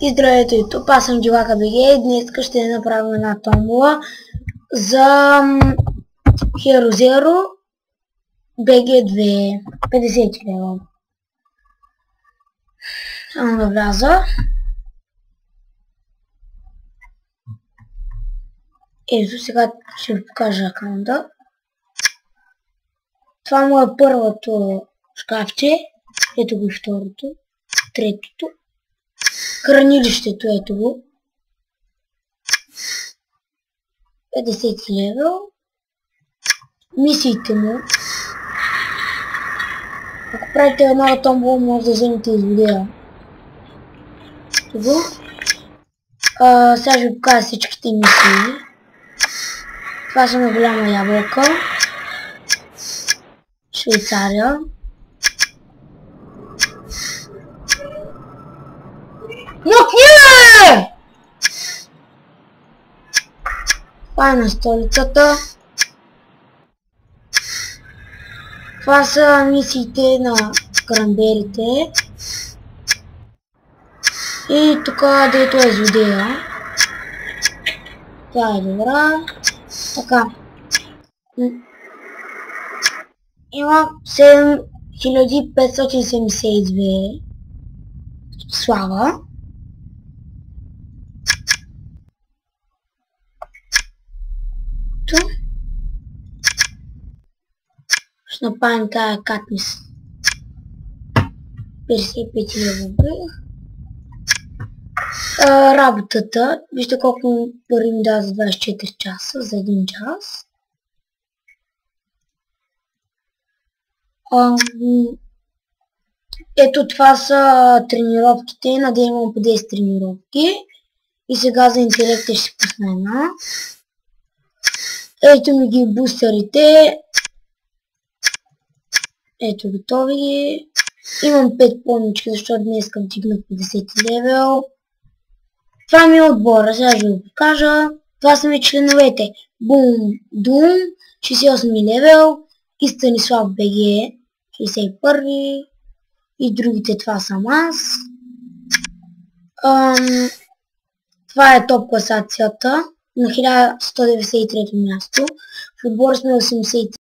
И здравейте YouTube, аз съм Джилака БГ и днес ще направим една томбола за Hero Zero BG2 50 лева. Само да вляза. Ето сега ще ви покажа акаунта. Това му е първото шкафче. Ето го второто. Третото. Хранилището, ето го. 50 левел. Мисиите му. Ако правите една томбола, може да вземете изводея. Ето го. Сега ще ви покажа всичките мисии. Това са на голяма ябълка. Швейцария. Мокниле! Това е на столицата. Това са мисиите на кранберите. И тук дето е злодея. Това е добра. Така. Има 7572 слава. Ще направим тая Катнис. 55 лева. Работата. Вижте колко пари ми дава за 24 часа, за 1 час. Ето това са тренировките. Надявам имам по 10 тренировки. И сега за интелекта ще си пусна една. Ето ми ги бустерите. Ето готови. Имам 5 помнички, защото днес вдигнах 50 левел. Това ми е отбора, сега ще ви покажа. Това са ми членовете. Бум Дум, 68 левел. И Станислав БГ, 61. И другите това съм аз. Това е топ класацията на 1193 място. В отбора сме 83.